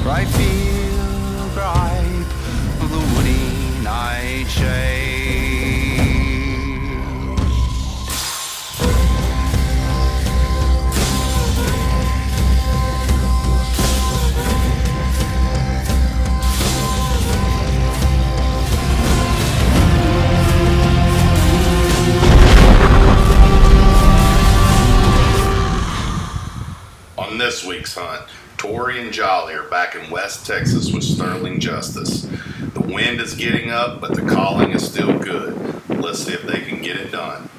Bright field, bright of the woody nightshade. On this week's hunt, Tori and Jolly are back in West Texas with Sterling Justice. The wind is getting up, but the calling is still good. Let's see if they can get it done.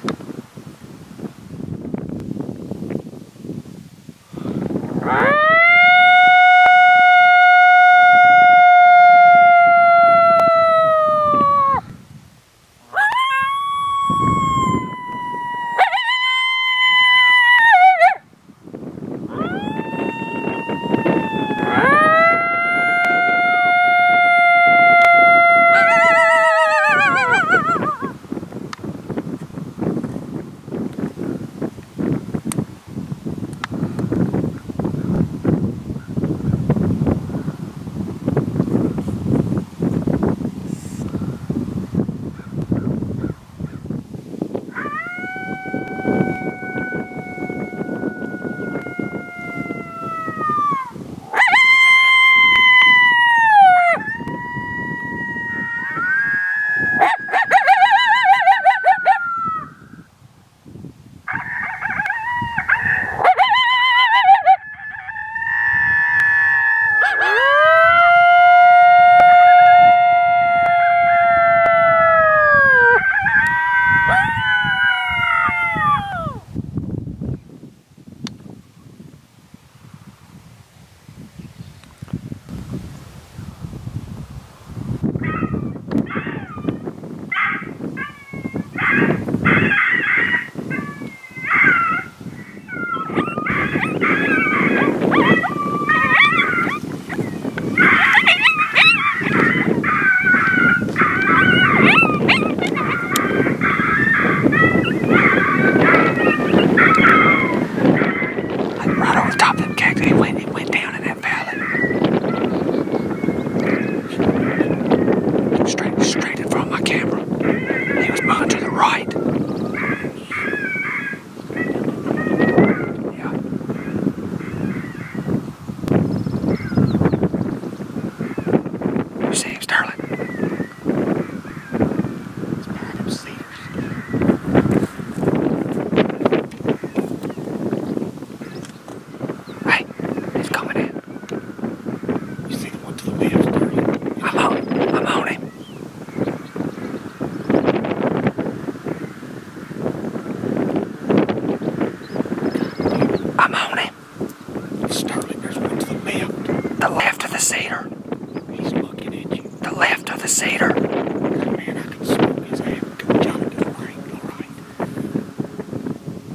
Cedar. Man, I can smoke his head. Come jump to the right. All right.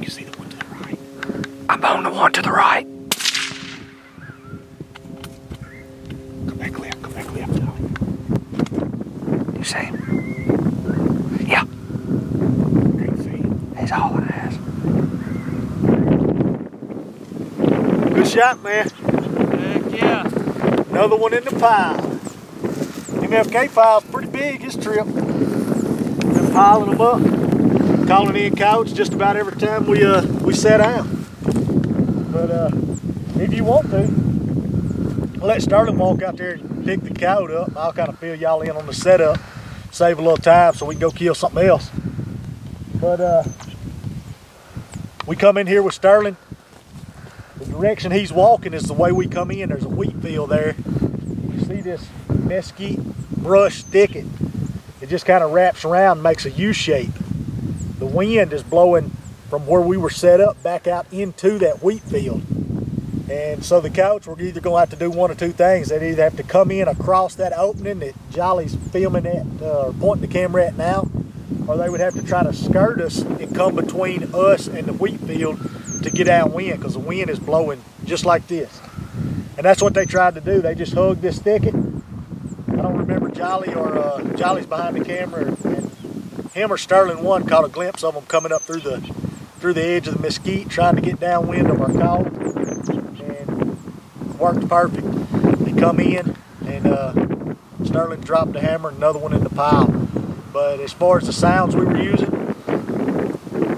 You see the one to the right? I'm on the one to the right. Come back left. Come back left now. You see him? Yeah. Can't see him. He's hauling ass. Good shot, man. Heck yeah. Another one in the pile. MFK pile's pretty big this trip. Been piling them up, calling in coyotes just about every time we set out. But if you want to, I'll let Sterling walk out there and pick the coyote up. I'll kind of fill y'all in on the setup, save a little time so we can go kill something else. But we come in here with Sterling. The direction he's walking is the way we come in. There's a wheat field there. You see this mesquite brush thicket. It just kind of wraps around and makes a U shape. The wind is blowing from where we were set up back out into that wheat field. And so the coyotes were either going to have to do one or two things. They'd either have to come in across that opening that Jolly's filming at, or pointing the camera at now, or they would have to try to skirt us and come between us and the wheat field to get downwind, because the wind is blowing just like this. And that's what they tried to do. They just hugged this thicket. I don't remember Jolly or Jolly's behind the camera, and him or Sterling one caught a glimpse of them coming up through the edge of the mesquite, trying to get downwind of our call, and it worked perfect. They come in and Sterling dropped the hammer, another one in the pile. But as far as the sounds we were using,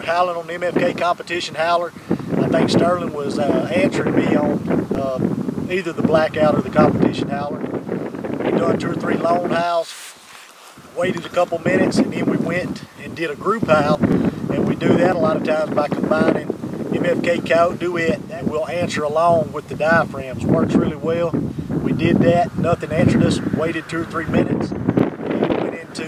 howling on the MFK competition howler, I think Sterling was answering me on either the blackout or the competition howler. We done 2 or 3 lone howls, waited a couple minutes, and then we went and did a group howl. And we do that a lot of times by combining MFK coyote duet that will answer along with the diaphragms. Works really well. We did that, nothing answered us, waited 2 or 3 minutes, and went into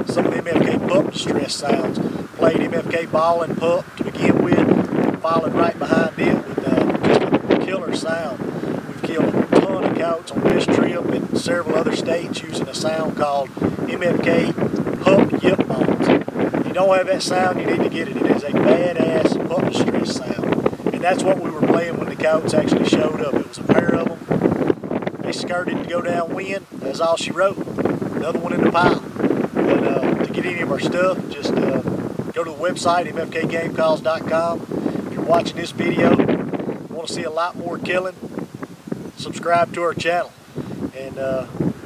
some of the MFK pup distress sounds. Played MFK ball and pup to begin with, followed right behind it with just a killer sound. We've killed a ton of coyotes on this trip and several other states using a sound called MFK pup yip bones. If you don't have that sound, you need to get it. It is a badass pup distress sound. And that's what we were playing when the coyotes actually showed up. It was a pair of them. They skirted to go downwind. That's all she wrote. Another one in the pile. But to get any of our stuff, just go to the website, mfkgamecalls.com. If you're watching this video, want to see a lot more killing, subscribe to our channel. And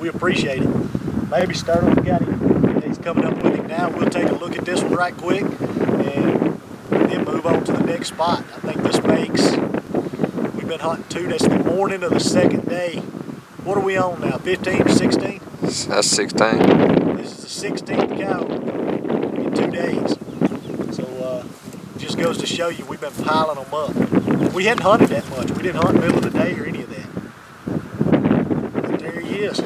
we appreciate it. Maybe Sterling got him. He's coming up with him now. We'll take a look at this one right quick and then move on to the next spot. I think this makes, we've been hunting 2. That's the morning of the 2nd day. What are we on now, 15 or 16? That's 16. This is the 16th cow in 2 days. So just goes to show you we've been piling them up. We hadn't hunted that much. We didn't hunt middle of the day or any of that. But there he is.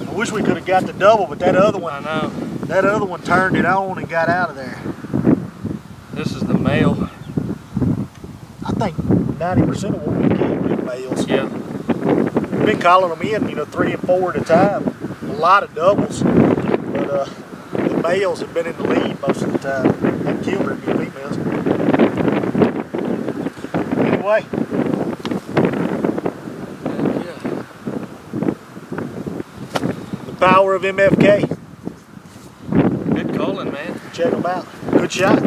I wish we could have got the double, but that other one, I know. that other one turned it on and got out of there. This is the male. I think 90% of what we killed were males. Yeah. We've been calling them in, 3 and 4 at a time. A lot of doubles, but the males have been in the lead most of the time. They've killed very good females. Anyway. Yeah. The power of MFK. Good calling, man. Check them out. Good shot.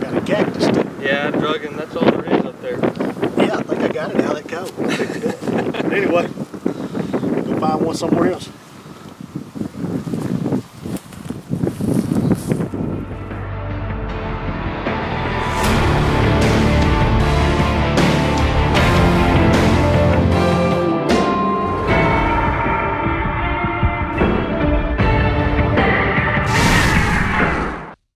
Got a cactus too. Yeah, I drug him. That's all there is up there. Yeah, I think I got it out of that coat. Picked it up. Anyway, go find one somewhere else.